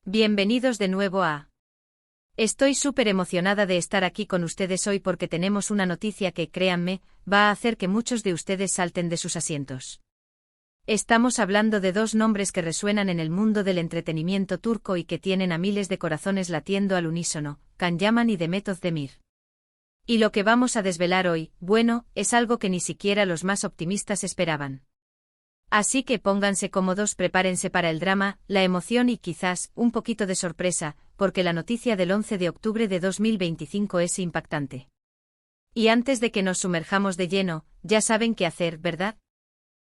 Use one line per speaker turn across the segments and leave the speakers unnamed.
Bienvenidos de nuevo a... Estoy súper emocionada de estar aquí con ustedes hoy porque tenemos una noticia que, créanme, va a hacer que muchos de ustedes salten de sus asientos. Estamos hablando de dos nombres que resuenan en el mundo del entretenimiento turco y que tienen a miles de corazones latiendo al unísono, Can Yaman y Demet Özdemir. Y lo que vamos a desvelar hoy, bueno, es algo que ni siquiera los más optimistas esperaban. Así que pónganse cómodos, prepárense para el drama, la emoción y quizás un poquito de sorpresa, porque la noticia del 11 de octubre de 2025 es impactante. Y antes de que nos sumerjamos de lleno, ya saben qué hacer, ¿verdad?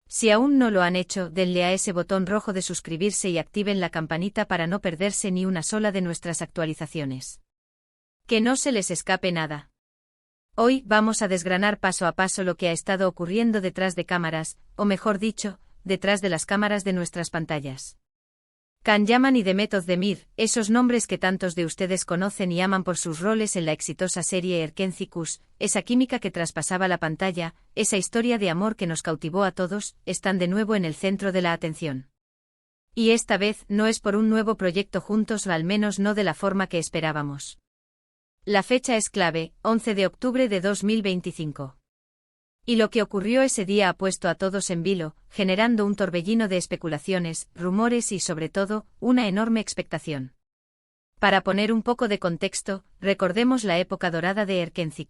Si aún no lo han hecho, denle a ese botón rojo de suscribirse y activen la campanita para no perderse ni una sola de nuestras actualizaciones. Que no se les escape nada. Hoy vamos a desgranar paso a paso lo que ha estado ocurriendo detrás de cámaras, o mejor dicho, detrás de las cámaras de nuestras pantallas. Can Yaman y Demet Özdemir, esos nombres que tantos de ustedes conocen y aman por sus roles en la exitosa serie Erkenci, esa química que traspasaba la pantalla, esa historia de amor que nos cautivó a todos, están de nuevo en el centro de la atención. Y esta vez no es por un nuevo proyecto juntos o al menos no de la forma que esperábamos. La fecha es clave, 11 de octubre de 2025. Y lo que ocurrió ese día ha puesto a todos en vilo, generando un torbellino de especulaciones, rumores y sobre todo, una enorme expectación. Para poner un poco de contexto, recordemos la época dorada de Erkenci.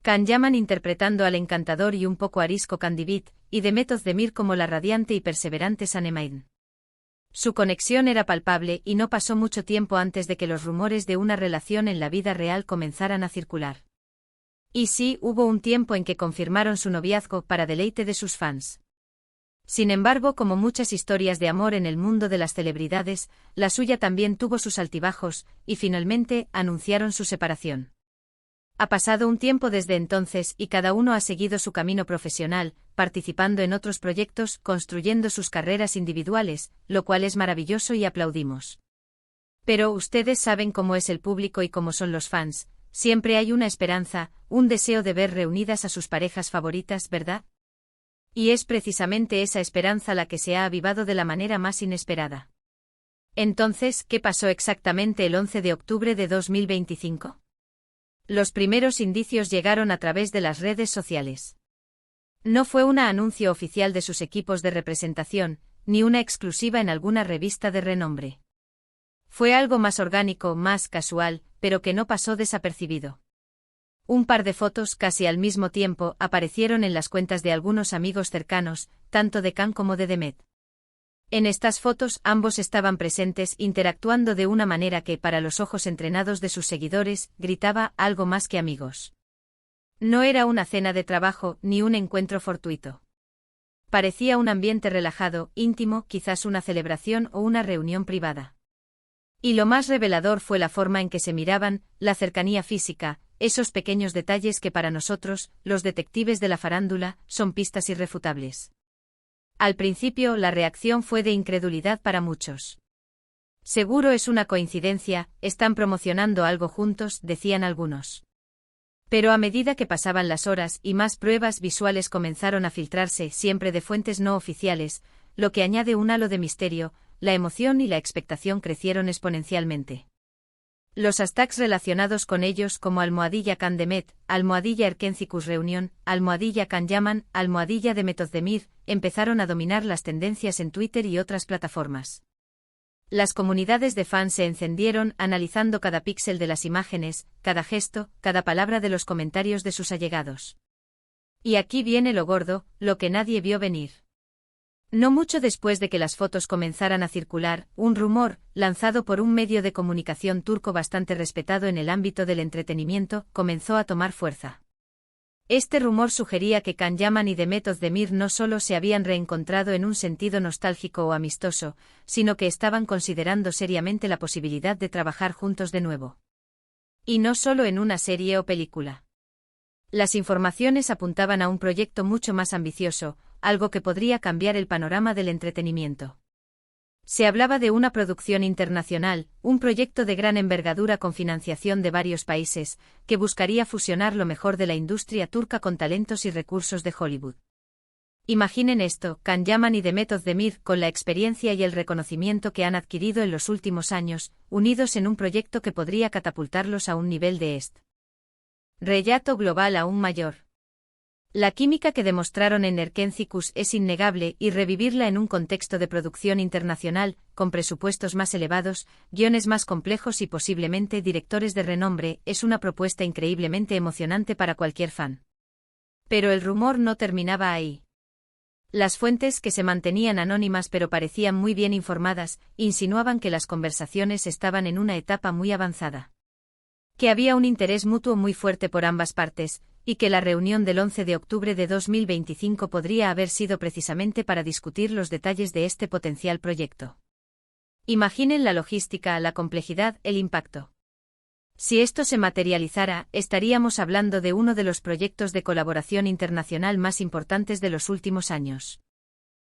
Can Yaman interpretando al encantador y un poco arisco Kandibit, y Demet Özdemir como la radiante y perseverante Sanemane. Su conexión era palpable y no pasó mucho tiempo antes de que los rumores de una relación en la vida real comenzaran a circular. Y sí, hubo un tiempo en que confirmaron su noviazgo para deleite de sus fans. Sin embargo, como muchas historias de amor en el mundo de las celebridades, la suya también tuvo sus altibajos, y finalmente anunciaron su separación. Ha pasado un tiempo desde entonces y cada uno ha seguido su camino profesional, participando en otros proyectos, construyendo sus carreras individuales, lo cual es maravilloso y aplaudimos. Pero ustedes saben cómo es el público y cómo son los fans. Siempre hay una esperanza, un deseo de ver reunidas a sus parejas favoritas, ¿verdad? Y es precisamente esa esperanza la que se ha avivado de la manera más inesperada. Entonces, ¿qué pasó exactamente el 11 de octubre de 2025? Los primeros indicios llegaron a través de las redes sociales. No fue un anuncio oficial de sus equipos de representación, ni una exclusiva en alguna revista de renombre. Fue algo más orgánico, más casual, pero que no pasó desapercibido. Un par de fotos casi al mismo tiempo aparecieron en las cuentas de algunos amigos cercanos, tanto de Can como de Demet. En estas fotos ambos estaban presentes interactuando de una manera que, para los ojos entrenados de sus seguidores, gritaba algo más que amigos. No era una cena de trabajo ni un encuentro fortuito. Parecía un ambiente relajado, íntimo, quizás una celebración o una reunión privada. Y lo más revelador fue la forma en que se miraban, la cercanía física, esos pequeños detalles que para nosotros, los detectives de la farándula, son pistas irrefutables. Al principio la reacción fue de incredulidad para muchos. Seguro es una coincidencia, están promocionando algo juntos, decían algunos. Pero a medida que pasaban las horas y más pruebas visuales comenzaron a filtrarse, siempre de fuentes no oficiales, lo que añade un halo de misterio, la emoción y la expectación crecieron exponencialmente. Los hashtags relacionados con ellos como @Can Demet, @Erkenci reunión, @Can Yaman, @Demet Özdemir, empezaron a dominar las tendencias en Twitter y otras plataformas. Las comunidades de fans se encendieron analizando cada píxel de las imágenes, cada gesto, cada palabra de los comentarios de sus allegados. Y aquí viene lo gordo, lo que nadie vio venir. No mucho después de que las fotos comenzaran a circular, un rumor, lanzado por un medio de comunicación turco bastante respetado en el ámbito del entretenimiento, comenzó a tomar fuerza. Este rumor sugería que Can Yaman y Demet Özdemir no solo se habían reencontrado en un sentido nostálgico o amistoso, sino que estaban considerando seriamente la posibilidad de trabajar juntos de nuevo. Y no solo en una serie o película. Las informaciones apuntaban a un proyecto mucho más ambicioso, algo que podría cambiar el panorama del entretenimiento. Se hablaba de una producción internacional, un proyecto de gran envergadura con financiación de varios países, que buscaría fusionar lo mejor de la industria turca con talentos y recursos de Hollywood. Imaginen esto, Can Yaman y Demet Özdemir, con la experiencia y el reconocimiento que han adquirido en los últimos años, unidos en un proyecto que podría catapultarlos a un nivel de rellato global aún mayor. La química que demostraron en Erkencicus es innegable y revivirla en un contexto de producción internacional, con presupuestos más elevados, guiones más complejos y posiblemente directores de renombre, es una propuesta increíblemente emocionante para cualquier fan. Pero el rumor no terminaba ahí. Las fuentes, que se mantenían anónimas pero parecían muy bien informadas, insinuaban que las conversaciones estaban en una etapa muy avanzada. Que había un interés mutuo muy fuerte por ambas partes, y que la reunión del 11 de octubre de 2025 podría haber sido precisamente para discutir los detalles de este potencial proyecto. Imaginen la logística, la complejidad, el impacto. Si esto se materializara, estaríamos hablando de uno de los proyectos de colaboración internacional más importantes de los últimos años.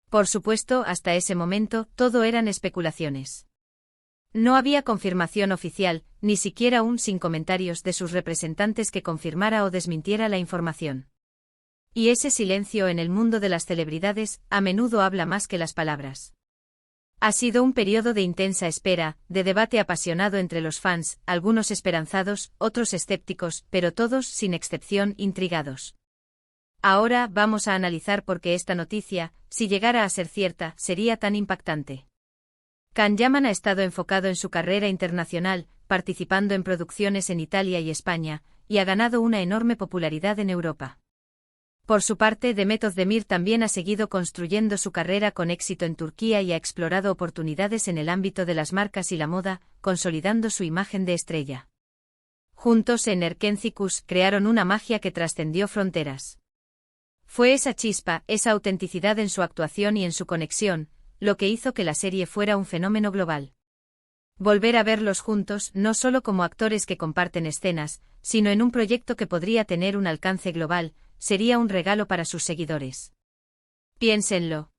Por supuesto, hasta ese momento, todo eran especulaciones. No había confirmación oficial, ni siquiera aún sin comentarios de sus representantes que confirmara o desmintiera la información. Y ese silencio en el mundo de las celebridades, a menudo habla más que las palabras. Ha sido un periodo de intensa espera, de debate apasionado entre los fans, algunos esperanzados, otros escépticos, pero todos, sin excepción, intrigados. Ahora vamos a analizar por qué esta noticia, si llegara a ser cierta, sería tan impactante. Can Yaman ha estado enfocado en su carrera internacional, participando en producciones en Italia y España, y ha ganado una enorme popularidad en Europa. Por su parte, Demet Özdemir también ha seguido construyendo su carrera con éxito en Turquía y ha explorado oportunidades en el ámbito de las marcas y la moda, consolidando su imagen de estrella. Juntos en Erkencicus crearon una magia que trascendió fronteras. Fue esa chispa, esa autenticidad en su actuación y en su conexión, lo que hizo que la serie fuera un fenómeno global. Volver a verlos juntos, no solo como actores que comparten escenas, sino en un proyecto que podría tener un alcance global, sería un regalo para sus seguidores. Piénsenlo.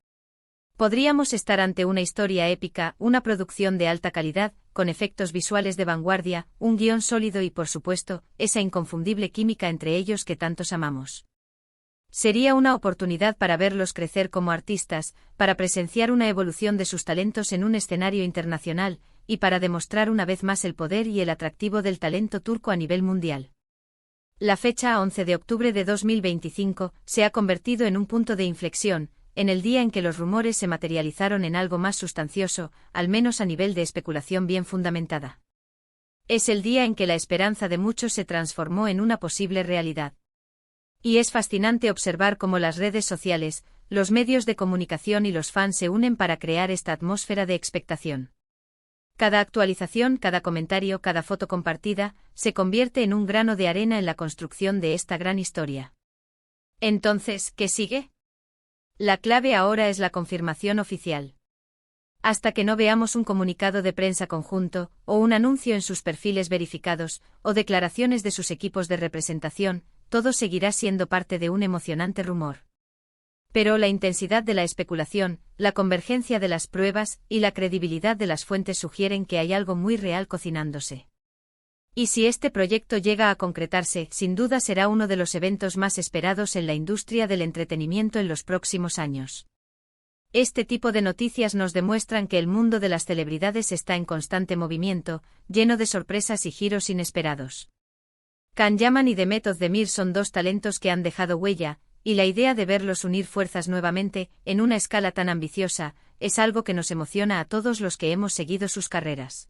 Podríamos estar ante una historia épica, una producción de alta calidad, con efectos visuales de vanguardia, un guión sólido y, por supuesto, esa inconfundible química entre ellos que tantos amamos. Sería una oportunidad para verlos crecer como artistas, para presenciar una evolución de sus talentos en un escenario internacional, y para demostrar una vez más el poder y el atractivo del talento turco a nivel mundial. La fecha 11 de octubre de 2025 se ha convertido en un punto de inflexión, en el día en que los rumores se materializaron en algo más sustancioso, al menos a nivel de especulación bien fundamentada. Es el día en que la esperanza de muchos se transformó en una posible realidad. Y es fascinante observar cómo las redes sociales, los medios de comunicación y los fans se unen para crear esta atmósfera de expectación. Cada actualización, cada comentario, cada foto compartida, se convierte en un grano de arena en la construcción de esta gran historia. Entonces, ¿qué sigue? La clave ahora es la confirmación oficial. Hasta que no veamos un comunicado de prensa conjunto, o un anuncio en sus perfiles verificados, o declaraciones de sus equipos de representación, todo seguirá siendo parte de un emocionante rumor. Pero la intensidad de la especulación, la convergencia de las pruebas y la credibilidad de las fuentes sugieren que hay algo muy real cocinándose. Y si este proyecto llega a concretarse, sin duda será uno de los eventos más esperados en la industria del entretenimiento en los próximos años. Este tipo de noticias nos demuestran que el mundo de las celebridades está en constante movimiento, lleno de sorpresas y giros inesperados. Can Yaman y Demet Özdemir son dos talentos que han dejado huella, y la idea de verlos unir fuerzas nuevamente, en una escala tan ambiciosa, es algo que nos emociona a todos los que hemos seguido sus carreras.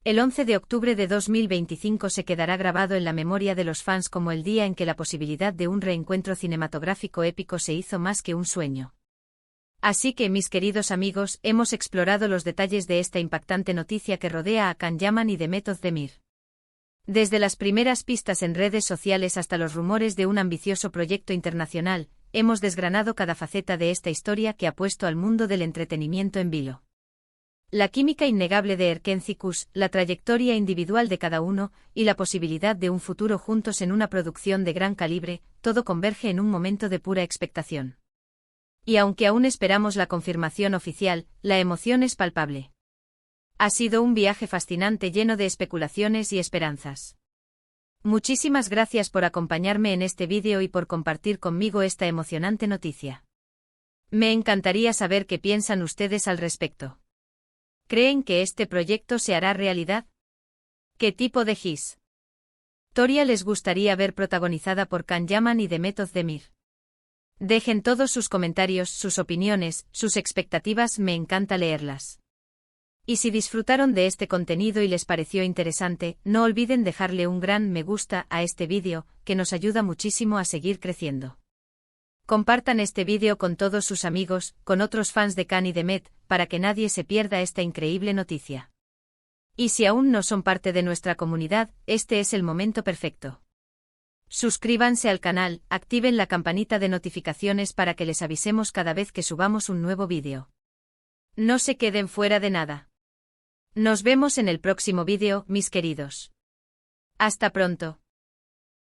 El 11 de octubre de 2025 se quedará grabado en la memoria de los fans como el día en que la posibilidad de un reencuentro cinematográfico épico se hizo más que un sueño. Así que, mis queridos amigos, hemos explorado los detalles de esta impactante noticia que rodea a Can Yaman y Demet Özdemir. Desde las primeras pistas en redes sociales hasta los rumores de un ambicioso proyecto internacional, hemos desgranado cada faceta de esta historia que ha puesto al mundo del entretenimiento en vilo. La química innegable de Erkencicus, la trayectoria individual de cada uno, y la posibilidad de un futuro juntos en una producción de gran calibre, todo converge en un momento de pura expectación. Y aunque aún esperamos la confirmación oficial, la emoción es palpable. Ha sido un viaje fascinante lleno de especulaciones y esperanzas. Muchísimas gracias por acompañarme en este vídeo y por compartir conmigo esta emocionante noticia. Me encantaría saber qué piensan ustedes al respecto. ¿Creen que este proyecto se hará realidad? ¿Qué tipo de historia les gustaría ver protagonizada por Can Yaman y Demet Özdemir? Dejen todos sus comentarios, sus opiniones, sus expectativas, me encanta leerlas. Y si disfrutaron de este contenido y les pareció interesante, no olviden dejarle un gran me gusta a este vídeo, que nos ayuda muchísimo a seguir creciendo. Compartan este vídeo con todos sus amigos, con otros fans de Can y Demet, para que nadie se pierda esta increíble noticia. Y si aún no son parte de nuestra comunidad, este es el momento perfecto. Suscríbanse al canal, activen la campanita de notificaciones para que les avisemos cada vez que subamos un nuevo vídeo. No se queden fuera de nada. Nos vemos en el próximo vídeo, mis queridos. Hasta pronto.